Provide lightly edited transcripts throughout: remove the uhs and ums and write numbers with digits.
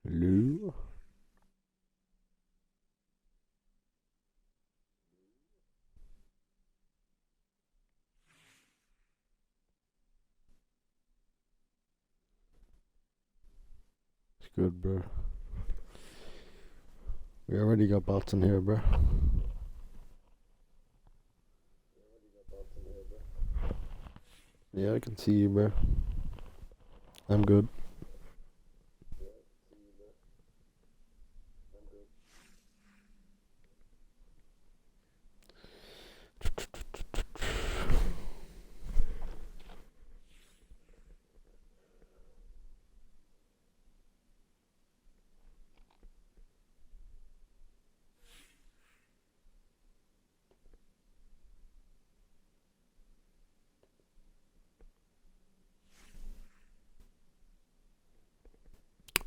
Lou. It's good, bro. We already got bots in here, bro. Yeah, I can see you, bro. I'm good.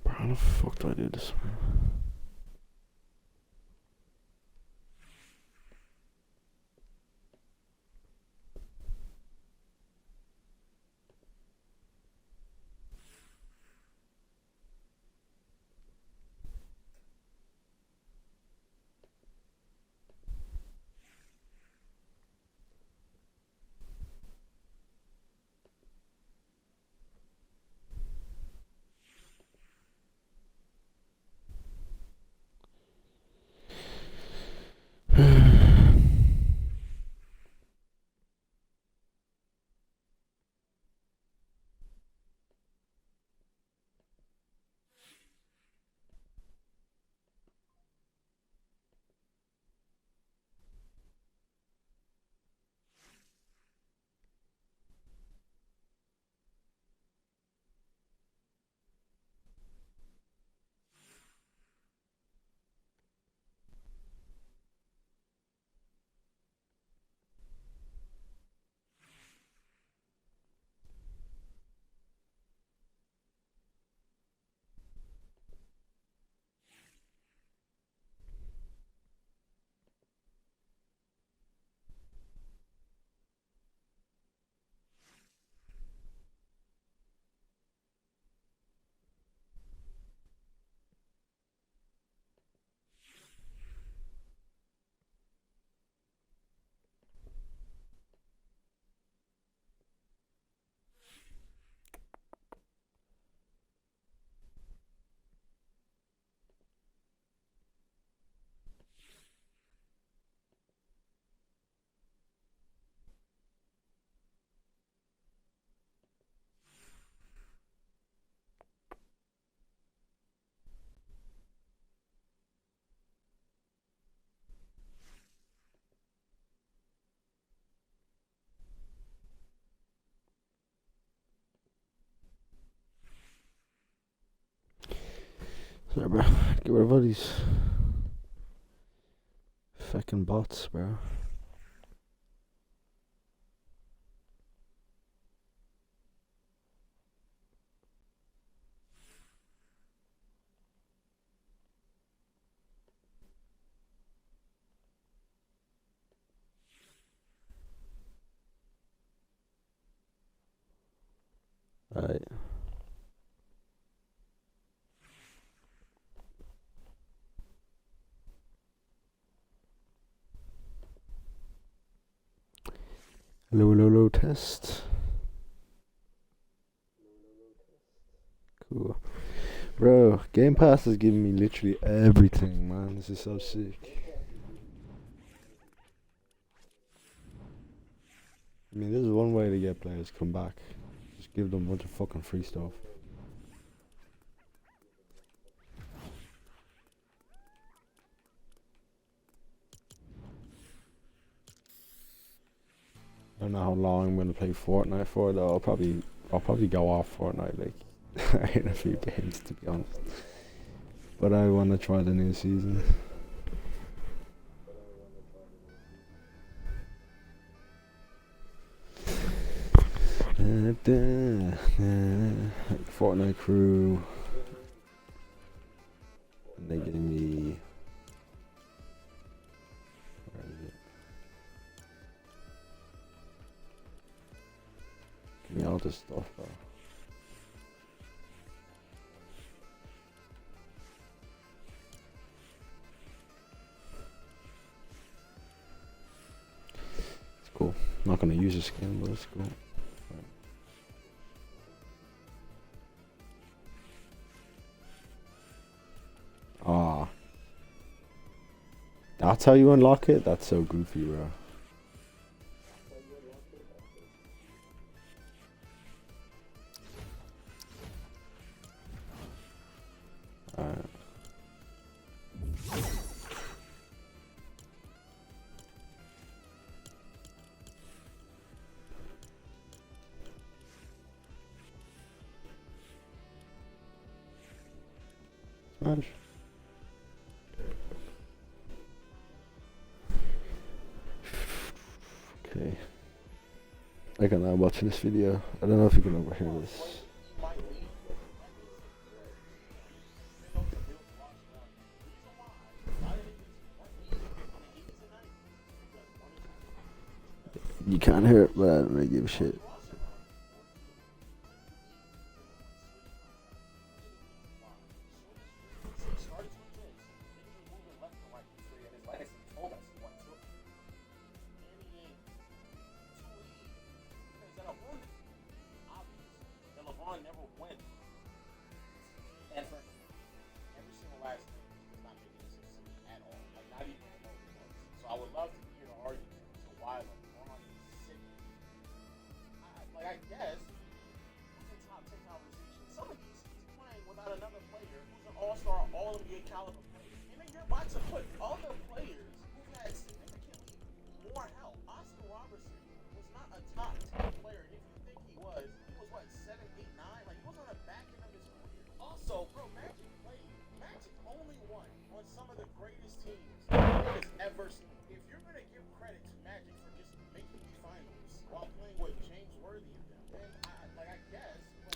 Bro, how the fuck do I do this, man? Sorry, bro. Get rid of all these fucking bots, bro. Alright. Low test. Cool. Bro, Game Pass is giving me literally everything, man. This is so sick. I mean, this is one way to get players to come back. Just give them a bunch of fucking free stuff. I don't know how long I'm gonna play Fortnite for though. I'll probably go off Fortnite like in a few games to be honest. But I wanna try the new season. Fortnite crew. And they gave me. Where is it? Give me all this stuff, bro. It's cool. I'm not gonna use this skin, but it's cool. Ah, that's how you unlock it? That's so goofy, bro. Alright. Smash. Okay. I can now watching this video. I don't know if you can overhear this. You can't hear it, but I don't really give a shit.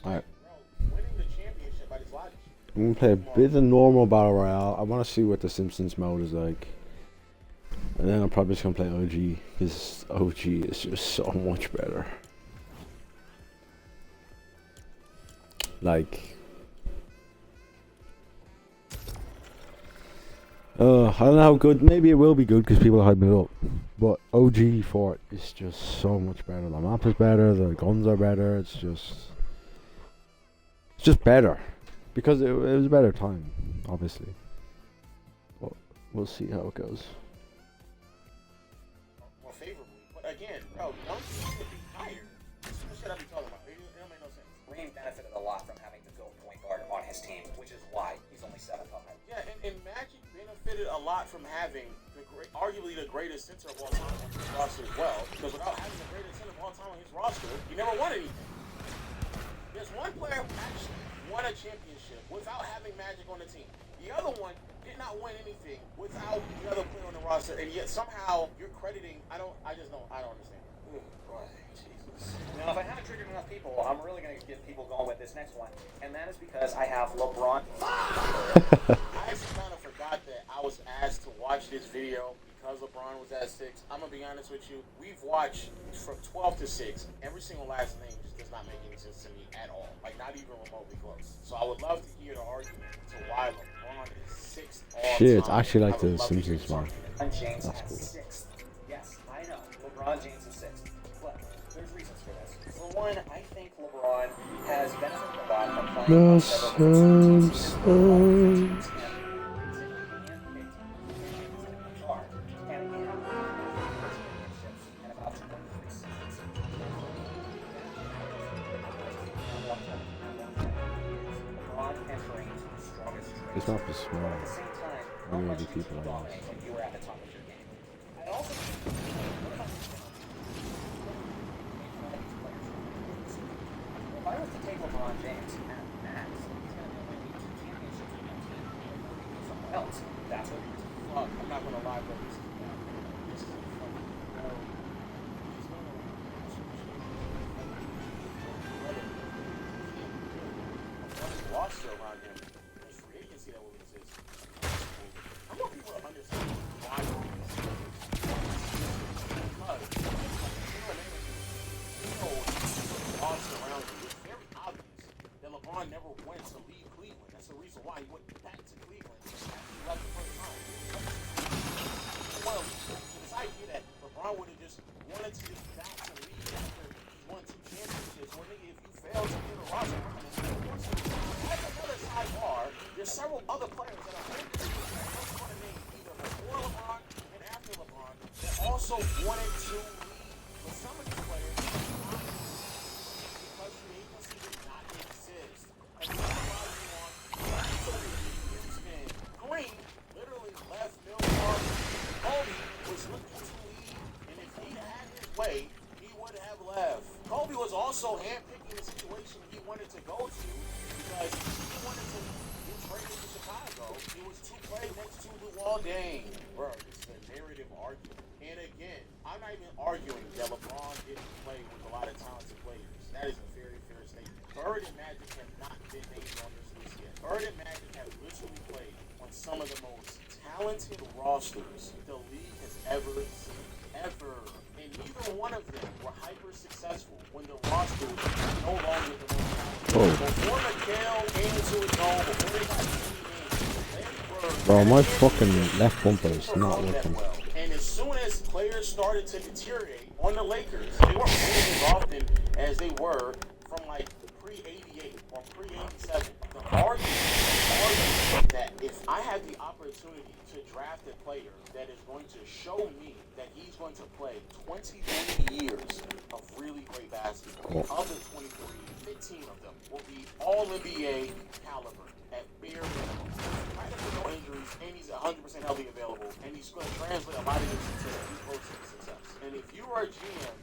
Alright. I'm gonna play a bit of normal battle royale. I want to see what the Simpsons mode is like, and then I'm probably just gonna play OG because OG is just so much better. Like, I don't know how good. Maybe it will be good because people are hyping it up. But OG Fort is just so much better. The map is better. The guns are better. It's just better. Because it was a better time, obviously. But we'll see how it goes. More favorably, but again, bro, don't should be higher. This is the shit I be talking about. It don't make no sense. Green benefited a lot from having to build point guard on his team, which is why he's only 7th on that. Yeah, and Magic benefited a lot from having arguably the greatest center of all time on his roster as well. Because without having the greatest center of all time on his roster, he never won anything. There's one player who actually won a championship without having Magic on the team. The other one did not win anything without the other player on the roster, and yet somehow you're crediting. I don't understand. Jesus. Now, if I haven't triggered enough people, I'm really going to get people going with this next one, and that is because I have LeBron. I actually kind of forgot that I was asked to watch this video because LeBron was at 6. I'm gonna be honest with you. We've watched from 12 to 6. Every single last name just does not make any sense to me at all. Like, not even remotely close. So I would love to hear the argument to why LeBron is 6th all time. Shit, it's actually like the Simpsons one. LeBron James That's at cool. 6th. Yes, I know. LeBron James is 6th. But there's reasons for this. For one, I think LeBron has benefited a lot from playing on several Simpsons. This map is small. How many people are there? You were at the top of your game. I also if I was to take LeBron James at max, he's going to win 2 championships with that team or somewhere else. That's what he was. Fuck, I'm not gonna lie, bro. This is fucking. around him. There's free agency that will exist. I want people to understand why this is. Because, Boston around you, it's very obvious that LeBron never went to leave Cleveland. That's the reason why he went back to Cleveland after he left the first time. Well, this idea that LeBron would have just wanted to just back to leave after he won 2 championships. Well, nigga, if you fail to get a roster, that's another sidebar. There's several other players that are just want to name either before LeBron and after LeBron that also wanted to leave. But some of these players because free agency did not exist. And Houston, Green literally left Milwaukee. Kobe was looking to leave, and if he had his way, he would have left. Kobe was also handpicking the situation he wanted to go to because he wanted to get traded to Chicago. It was to play next to Luol Deng. Bro, it's a narrative argument. And again, I'm not even arguing that LeBron didn't play with a lot of talented players. That is a very fair statement. Bird and Magic have not been named on this list yet. Bird and Magic have literally played on some of the most talented rosters the league has ever seen. Ever. And neither one of them were hyper successful when the roster was no longer the most talented. Before McHale came into his own, before they got Bro, my fucking left bumper is not working. And as soon as players started to deteriorate on the Lakers, they weren't winning as often as they were from like pre-88 or pre-87. The argument that if I have the opportunity to draft a player that is going to show me that he's going to play 23 years of really great basketball, of the 23, 15 of them will be all NBA caliber at bare minimum. Right with no injuries, and he's 100% healthy available, and he's going to translate a lot of this into close to success. And if you are a GM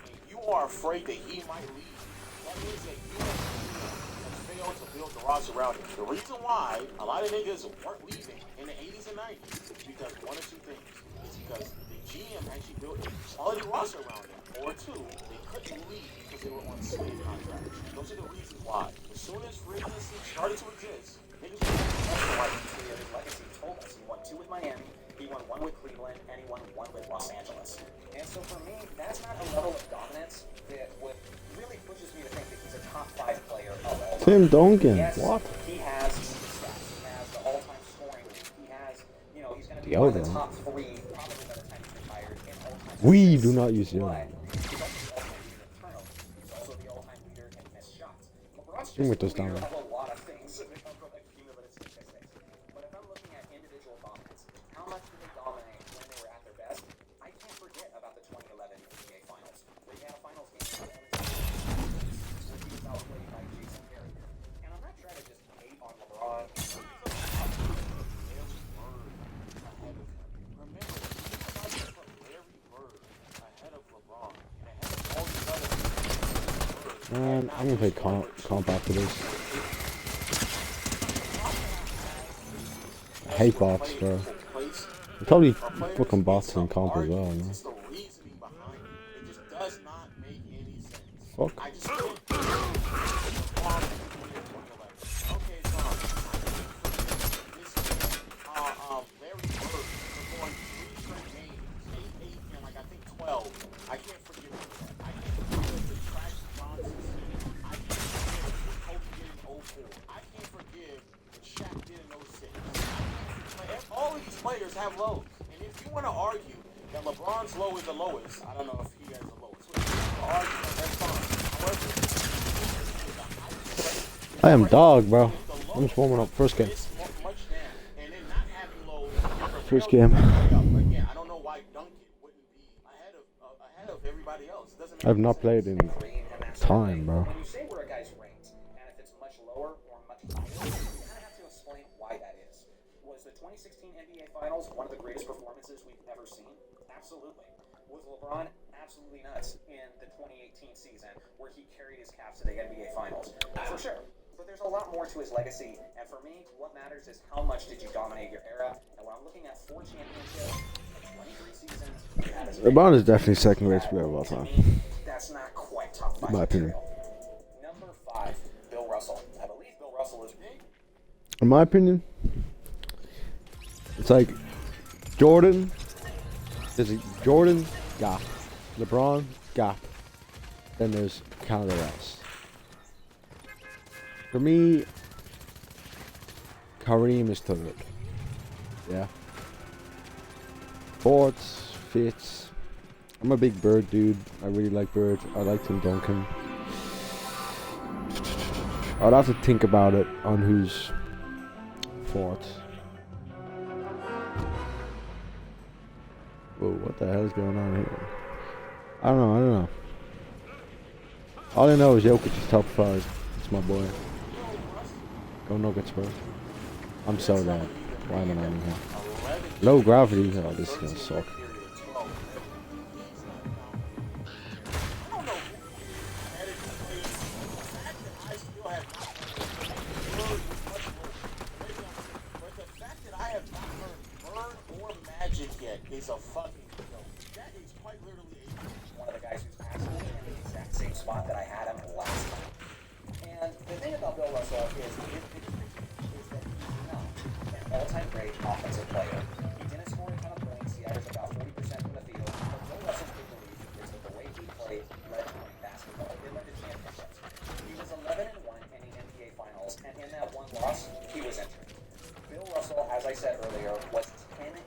and you are afraid that he might leave, that means that you as a GM has failed to build the roster around him. The reason why a lot of niggas weren't leaving in the 80s and 90s is because one or two things. It's because the GM actually built a quality roster around him, or two, they couldn't leave because they were on slave contracts. Those are the reasons why. As soon as free agency started to exist, niggas were Why his legacy told us he won 2 with Miami, he won 1 with Cleveland, and he won 1 with Los Angeles. And so for me, that's not a level of dominance that would really pushes me to think that he's a top 5 player of all time. Tim Duncan, yes, what? He has the stats. He has the all-time scoring. He has, he's going to be The one of the other. top 3 probably by the time he's retired in all-time. We do not use the other. He's also the all-time leader in turnovers. He's also the all-time leader in missed shots. LeBron's Bring with just us the down leader there. of a lot of things that come from accumulative statistics. But if I'm looking at individual dominance, how much did they dominate when they were at their best? I can't forget about the 2011 NBA Finals, where you had a finals game where he was outplayed by Jason Terry. And I'm not trying to just hate on LeBron. Man, I'm gonna play comp after this. I hate bots, bro. There's probably fucking bots in comp as well, man. Fuck. I can't forgive it. I can't forgive the trash Johnson scene. I can't forgive what Kobe did in 04. I can't forgive what Shaq did in 06. All of these players have lows. And if you want to argue that LeBron's low is the lowest, I don't know if he has the lowest. But if you want to argue that, that's fine. However, I am dog, bro. I'm just warming up. First game. First game. Again, I don't know why Duncan wouldn't be ahead of everybody else. I've not played in time, bro. When you say where a guy's ranked, and if it's much lower or much higher, you kind of have to explain why that is. Was the 2016 NBA Finals one of the greatest performances we've ever seen? Absolutely. Was LeBron absolutely nuts in the 2018 season where he carried his Cavs to the NBA Finals? For sure. But there's a lot more to his legacy, and for me, what matters is how much did you dominate your era. And when I'm looking at 4 championships and 23 seasons, LeBron is definitely second greatest player of all time. That's not quite top 5. In my opinion. Number 5, Bill Russell. I believe Bill Russell is in my opinion, it's like Jordan. There's a Jordan gap, LeBron gap. Then there's kind of the rest. For me, Kareem is third. Yeah. Fourth, fifth. I'm a big Bird dude. I really like Bird. I like Tim Duncan. I'd have to think about it on who's fourth. Whoa, what the hell is going on here? I don't know. All I know is Jokic is top 5. It's my boy. Go Nuggets, bro. I'm so bad. Why am I not in here? Low gravity. Oh, this is gonna suck. Is a fucking joke. That is quite literally one of the guys who's absolutely in the exact same spot that I had him last time. And the thing about Bill Russell is that he's not an all-time great offensive player. He didn't score a ton of points. He averaged about 40% from the field. But Bill Russell's big belief is that the way he played led to winning basketball. It led to championships. He was 11-1 in the NBA Finals, and in that one loss, he was injured. Bill Russell, as I said earlier, was 10-0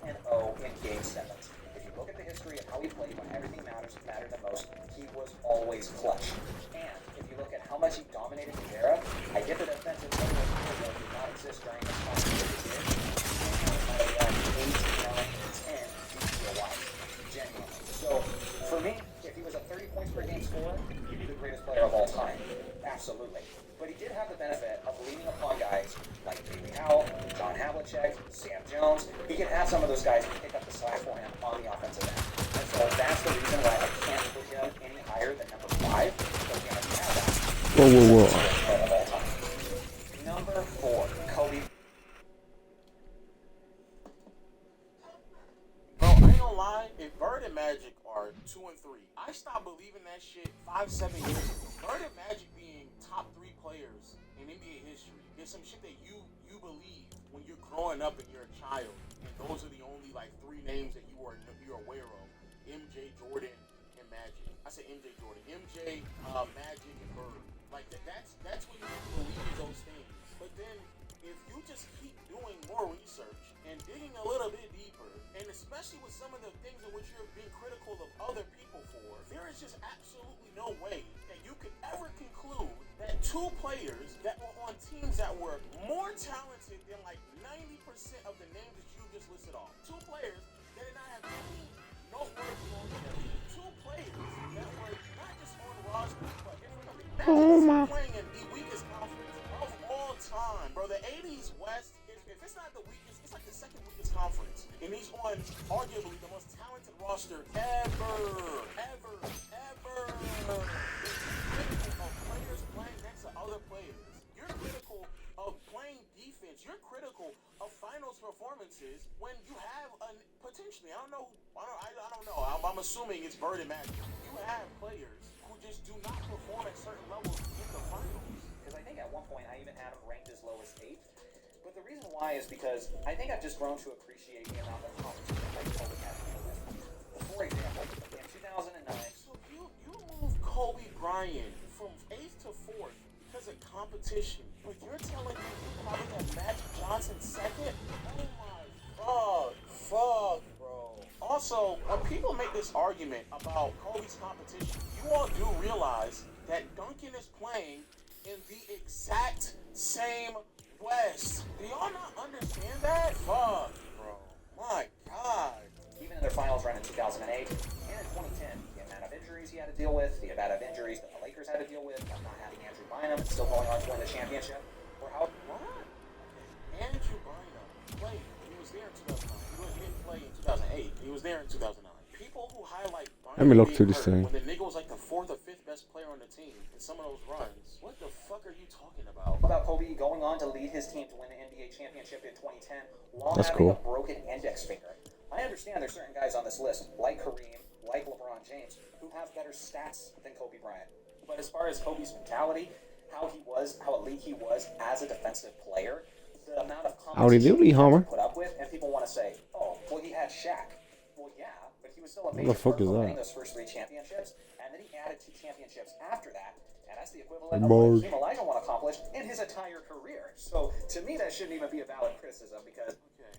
in Game 7s. If you look at the history of how he played when everything mattered the most, he was always clutch. And if you look at how much he dominated his era, I get the defensive player of the year did not exist during this time. He had 8, 9, 10 DPOYs. Genuinely. So, for me, if he was a 30 points per game scorer, he'd be the greatest player of all time. Absolutely. But he did have the benefit of leaning upon guys like Bailey Howell, John Havlicek, Sam Jones. He can have some of those guys pick up the slack for him on the offensive end. And so that's the reason why I can't put him any higher than number 5. But again, if you have that, Whoa. of all time. Number 4, Kobe. Bro, I ain't gonna lie, if Bird and Magic are 2 and 3, I stopped believing that shit 5-7 years ago. Bird and Magic being top 3 players in NBA history is some shit that you believe when you're growing up and you're a child, and those are the only like 3 names that you're aware of: MJ, Jordan, and Magic. I say MJ, Jordan, MJ, Magic, and Bird. Like that's when you believe those things. But then if you just keep doing more research and digging a little bit deeper, and especially with some of the things in which you're being critical of other people for, there is just absolutely no way that you could ever conclude that 2 players that were on teams that were more talented than like 90% of the names that you just listed off. 2 players that did not have any noteworthy longevity. 2 players that were not just on rosters, but playing in the weakest conference of all time. Bro, the 80s West, if it's not the weakest, it's like the second weakest conference. And he's on arguably the most talented roster ever. Of players playing next to other players. You're critical of playing defense. You're critical of finals performances when you have potentially, I don't know. I'm assuming it's Bird and Magic. You have players who just do not perform at certain levels in the finals. Because I think at one point I even had him ranked as low as 8. But the reason why is because I think I've just grown to appreciate the amount of competition that Kobe had to deal with. For example, in 2009, so you moved Kobe Bryant from 8th to 4th because of competition, but you're telling me you probably have Magic Johnson 2nd? Oh my fuck, bro. Also, when people make this argument about Kobe's competition, you all do realize that Duncan is playing in the exact same West. Do y'all not understand that? Fuck, bro. My God. Even in their finals run in 2008 and in 2010, the amount of injuries he had to deal with, the amount of injuries that the Lakers had to deal with, not having Andrew Bynum and still going on to win the championship, or how... What? Andrew Bynum played. He was there in 2009. He didn't play in 2008. He was there in 2009. People who highlight Bynum Let me look through this thing. when the nigga was like the 4th or 5th best player on the team in some of those runs. What the fuck are you talking about? About Kobe going on to lead his team to win the NBA championship in 2010 while That's having cool. a broken index finger. I understand there's certain guys on this list, like Kareem, like LeBron James, who have better stats than Kobe Bryant. But as far as Kobe's mentality, how elite he was as a defensive player, the amount of Howdy competition doody, he had to Homer. put up with, and people want to say, oh, well, he had Shaq. Well, yeah, but he was still a What the major fuck part is for that? winning those first 3 championships, and then he added 2 championships after that, and that's the equivalent Hey, of what Mark. Team Elijah won accomplished in his entire career. So to me, that shouldn't even be a valid criticism because Okay.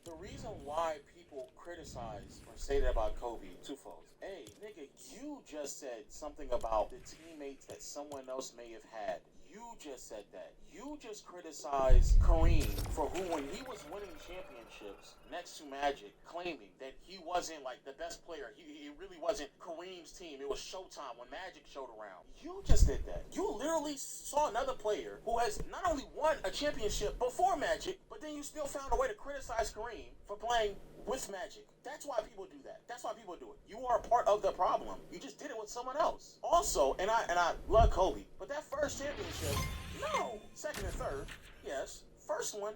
The reason why people criticize or say that about Kobe, twofold. Hey, nigga, you just said something about the teammates that someone else may have had. You just said that. You just criticized Kareem for who, when he was winning championships next to Magic, claiming that he wasn't like the best player. He really wasn't Kareem's team. It was Showtime when Magic showed around. You just did that. You literally saw another player who has not only won a championship before Magic, but then you still found a way to criticize Kareem for playing with Magic. That's why people do that. That's why people do it. You are a part of the problem. You just did it with someone else. Also, and I love Kobe, but that first championship, no. Second and third, yes. First one,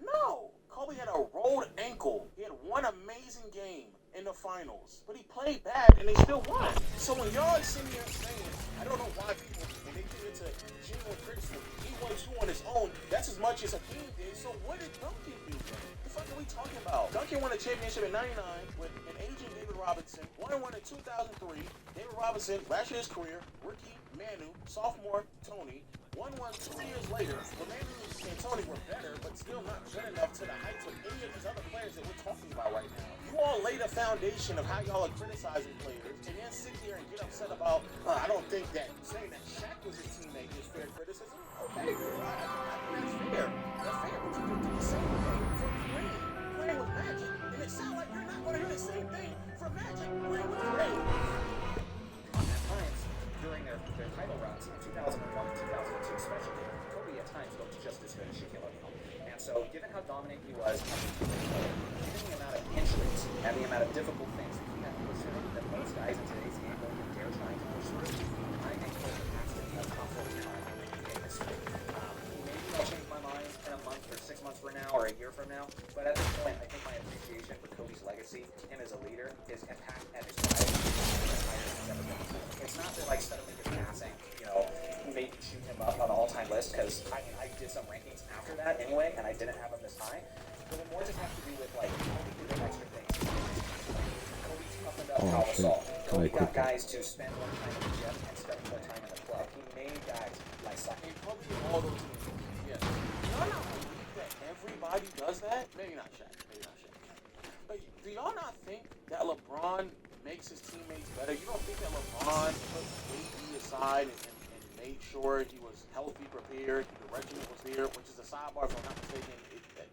no. Kobe had a rolled ankle. He had one amazing game in the finals, but he played bad and they still won. So when y'all sitting here saying, I don't know why people, when they think it's a genuine criticism, he won 2 on his own, that's as much as Hakeem did. So what did Duncan do then? The fuck are we talking about? Duncan won a championship in '99 with an aging David Robinson. One in 2003. David Robinson, last year's career, rookie Manu, sophomore Tony. Won 2 years later. The Manu and Tony were better, but still not good enough to the heights of any of these other players that we're talking about right now. You all laid a foundation of how y'all are criticizing players, and then sit here and get upset about, I don't think that saying that Shaq was his teammate is fair criticism. Okay, I think that's fair. That's fair, but you can do the same thing for Kareem playing with Magic. And it sounds like you're not going to do the same thing for Magic playing with Kareem. at times during their title runs in 2001 and 2002 especially, Kobe at times looked just as good as Shaquille O'Neal. And so given how dominant he was, given the amount of injuries and the amount of difficult things that he had to push through that most guys in today's game don't even dare trying to push through, I think Kobe has to be a top 40 time in NBA history. Maybe I'll change my mind in a month or 6 months from now or a year from now, but at this point I think my appreciation for Kobe's legacy, him as a leader, his impact and his drive is higher than it's ever been. It's not that like suddenly his passing, maybe shoot him up on the all-time list, because I did some rankings after that anyway, and I didn't have him this high. But it more just has to do with like Kobe did the extra things. Kobe toughened up Pau Gasol. Kobe got guys to spend more time in the gym and spend more time in the club. He made guys like And Kobe did all those things. Yes. Y'all not believe that everybody does that? Maybe not Shaq. But do y'all not think that LeBron makes his teammates better? You don't think that LeBron put AD aside and made sure he was healthy, prepared, the regimen was there, which is a sidebar, if I'm not mistaken,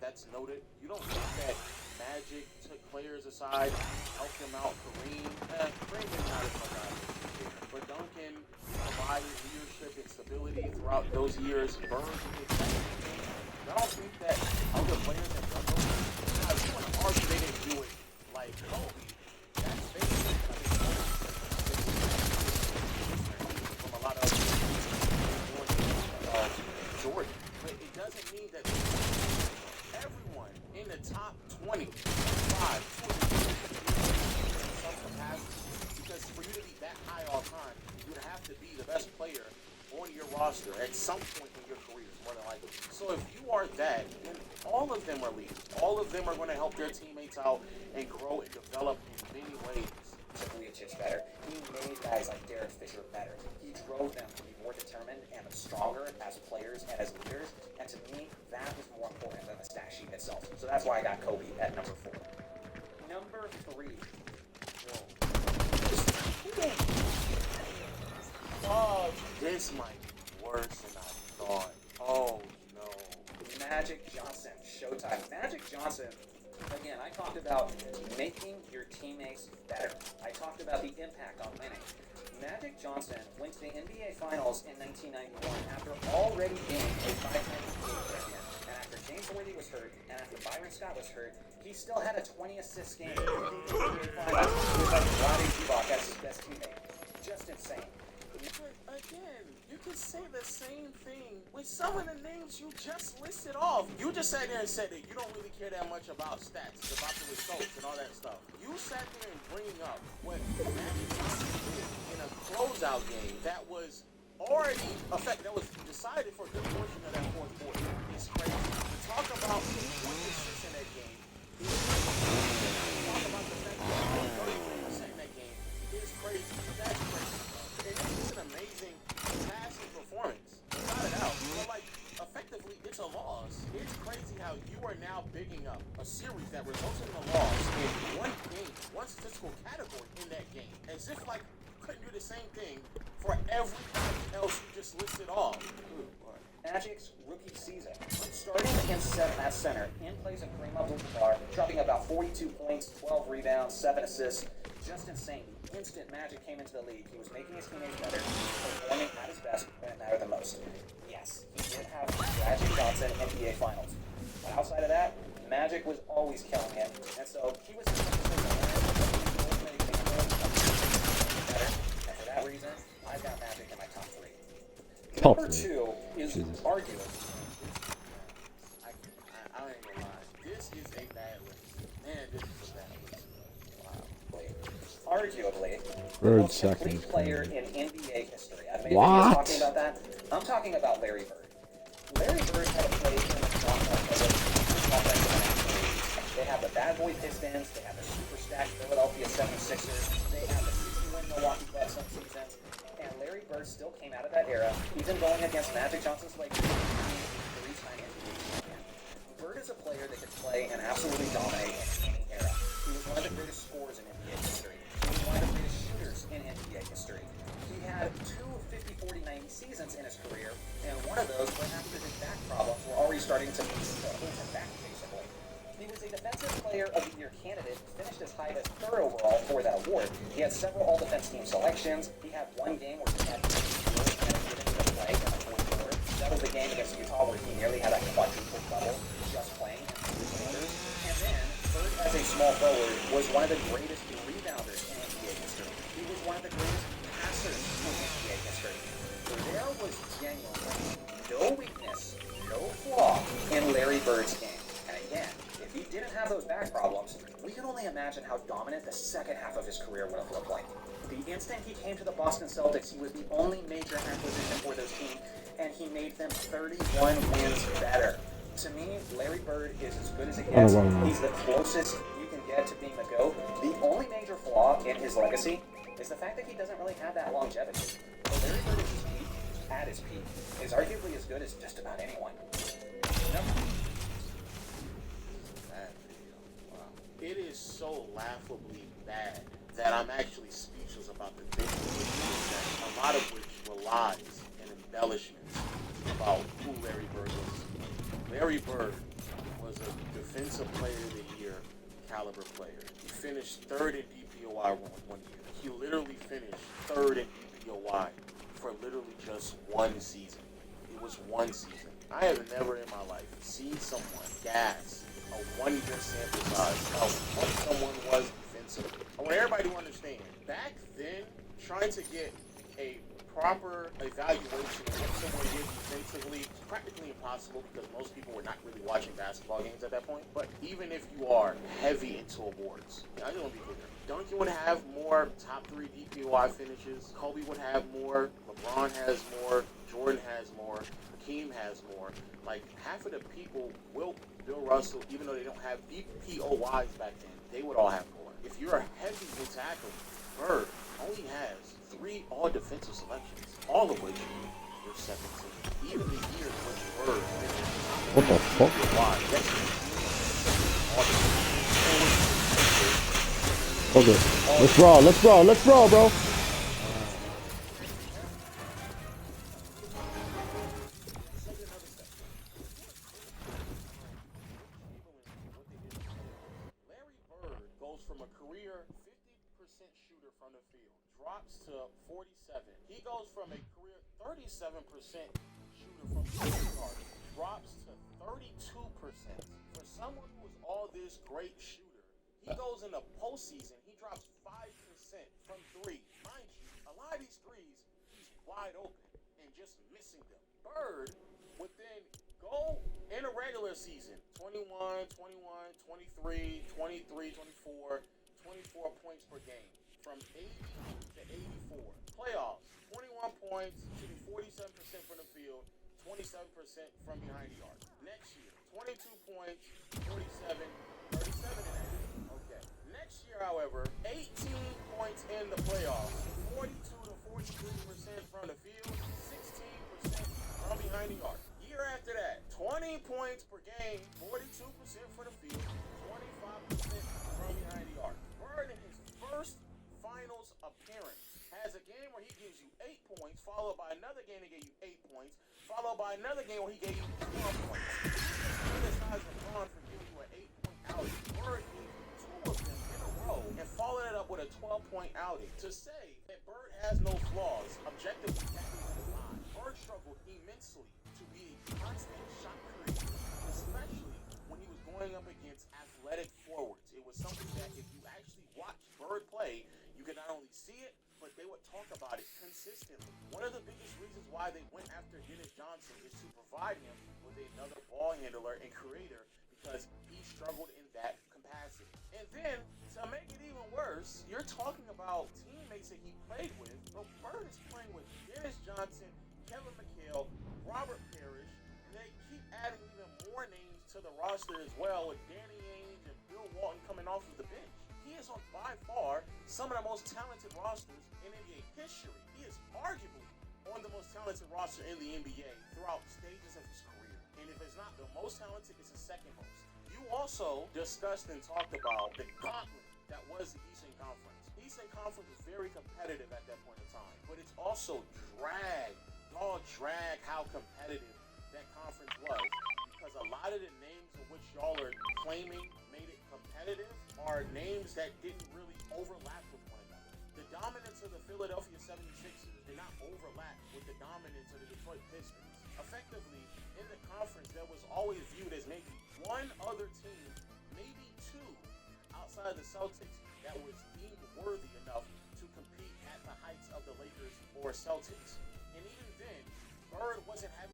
that's noted. You don't think that Magic took players aside, helped them out? Kareem is not as much out there. But Duncan provided leadership and stability throughout those years. Bird did the same thing. I don't think that other players have done those things. Now, if you want to argue they didn't do it like Kobe, that's basic. From a lot of Jordan. But it doesn't mean that everyone in the top 20, 5, 20, some capacity. Because for you to be that high all time, you would have to be the best player on your roster at some point in your career, more than likely. So if you are that, then all of them are leaders. All of them are going to help their teammates out and grow and develop in many ways. Vujicic better. He made guys like Derek Fisher better. He drove them to be more determined and stronger as players and as leaders. And to me, that was more important than the stat sheet itself. So that's why I got Kobe at number 4. Number 3. Oh, this might be worse than I thought. Oh, no. Magic Johnson, Showtime. Magic Johnson, again, I talked about making your teammates better. I talked about the impact on winning. Magic Johnson went to the NBA Finals in 1991 after already being a 5-time NBA champion. And after James Worthy was hurt, and after Byron Scott was hurt, he still had a 20-assist game in the NBA Finals with Rodney Zubac as his best teammate. Just insane. But again, you could say the same thing with some of the names you just listed off. You just sat there and said that you don't really care that much about stats, it's about the results and all that stuff. You sat there and bringing up what Magic Johnson did in a closeout game that was already that was decided for a good portion of that fourth quarter. It's crazy. Talk about one assist in that game. Talk about the fact that he scored 33% in that game. It's crazy. That's crazy. And it's an amazing passing performance. Without a doubt. So like effectively it's a loss. It's crazy how you are now bigging up a series that resulted in a loss in one game, one statistical category in that game. As if like couldn't do the same thing for everybody else you just listed off. Magic's rookie season. Starting at center, in place of Kareem Abdul-Jabbar, dropping about 42 points, 12 rebounds, 7 assists. Just insane. The instant Magic came into the league, he was making his teammates better, performing at his best when it mattered the most. Yes, he did have Magic Johnson NBA Finals. But outside of that, Magic was always killing him. And so he was the ultimate example of better. And for that reason, I've got Magic in my top 3. Number 2 is arguably. I ain't gonna lie. This is a bad list. Man, this is a bad list. Wow. Arguably, the Bird most complete second. player in NBA history. I've made What? videos talking about that. I'm talking about Larry Bird. Larry Bird had a play in the They have the bad boy Pistons. They have the super stacked Philadelphia 76ers. They have the 60-win Milwaukee Bucks some seasons. And Larry Bird still came out of that era, even going against Magic Johnson's Lakers, 3-time NBA champion. Bird is a player that could play and absolutely dominate in any era. He was one of the greatest scorers in NBA history. He was one of the greatest shooters in NBA history. He had 2 50-40-90 seasons in his career, and one of those, right after his back problems, were already starting to hold him back, basically. He was a Defensive Player of the Year candidate, finished as high as 3rd overall for that award. He had several All-Defense Team selections. He had one game where he had given to the play in the fourth quarter. That was the game against Utah where he nearly had a quadruple double just playing in the quarters. And then, Bird as a small forward was one of the greatest rebounders in NBA history. He was one of the greatest passers in NBA history. There was genuinely no weakness, no flaw in Larry Bird's game. And again, if he didn't have those back problems, we can only imagine how dominant the second half of his career would have looked like. The instant he came to the Boston Celtics, he was the only major acquisition for those teams, and he made them 31 wins better. To me, Larry Bird is as good as it gets. He's the closest you can get to being the GOAT. The only major flaw in his legacy is the fact that he doesn't really have that longevity. But Larry Bird at his peak, is arguably as good as just about anyone. It is so laughably bad that I'm actually speechless about the things that a lot of which relies and embellishments about who Larry Bird was. Larry Bird was a Defensive Player of the Year caliber player. He finished 3rd in DPOI one year. He literally finished 3rd in DPOI for literally just one season. It was one season. I have never in my life seen someone gas a 1 year sample size of what someone was defensively. I want everybody to understand, back then, trying to get a proper evaluation of what someone did defensively is practically impossible because most people were not really watching basketball games at that point. But even if you are heavy into awards, I just want to be clear. Duncan would have more top 3 DPOI finishes. Kobe would have more. LeBron has more. Jordan has more. Hakeem has more. Like, half of the people, Wilt, Bill Russell, even though they don't have DPOIs back then, they would all have more. If you're a heavy in tackle, Bird only has 3 all-defensive selections, all of which were 17. Even the year in which Bird finished What the fuck? Okay, let's brawl, bro. From a career 50% shooter from the field, drops to 47. He goes from a career 37% shooter from the guard, drops to 32%. For someone who is all this great shooter, he goes in the postseason, he drops 5% from 3. Mind you, a lot of these threes, he's wide open and just missing them. Bird would then go in a regular season, 21, 23, 24 points per game, from 80 to 84. Playoffs, 21 points, shooting 47% from the field, 27% from behind the arc. Next year, 22 points, 47, 37 and a half. Okay. Next year, however, 18 points in the playoffs, 42 to 43% from the field, 16% from behind the arc. Year after that, 20 points per game, 42% for the field, 25% from behind the arc. Bird in his first finals appearance has a game where he gives you 8 points, followed by another game that gave you 8 points, followed by another game where he gave you 12 points. Criticize LeBron for giving you an 8-point outing. Bird gave you 2 of them in a row and followed it up with a 12-point outing. To say that Bird has no flaws, objectively, that is a lie. Bird struggled immensely to be a constant shot creator, especially when he was going up against athletic forwards. It was something that if you actually watch Bird play, you could not only see it, but they would talk about it consistently. One of the biggest reasons why they went after Dennis Johnson is to provide him with another ball handler and creator because he struggled in that capacity. And then, to make it even worse, you're talking about teammates that he played with, but Bird is playing with Dennis Johnson, Kevin McHale, Robert Parrish, and they keep adding even more names to the roster as well, with Danny Ainge and Bill Walton coming off of the bench. He is on by far some of the most talented rosters in NBA history. He is arguably on the most talented roster in the NBA throughout stages of his career. And if it's not the most talented, it's the second most. You also discussed and talked about the gauntlet that was the Eastern Conference. Eastern Conference was very competitive at that point in time, but it's also y'all drag how competitive that conference was, because a lot of the names in which y'all are claiming made it competitive are names that didn't really overlap with one another. The dominance of the Philadelphia 76ers did not overlap with the dominance of the Detroit Pistons. Effectively, in the conference, there was always viewed as maybe one other team, maybe 2, outside the Celtics that was deemed worthy enough to compete at the heights of the Lakers or Celtics. And even then, Bird wasn't having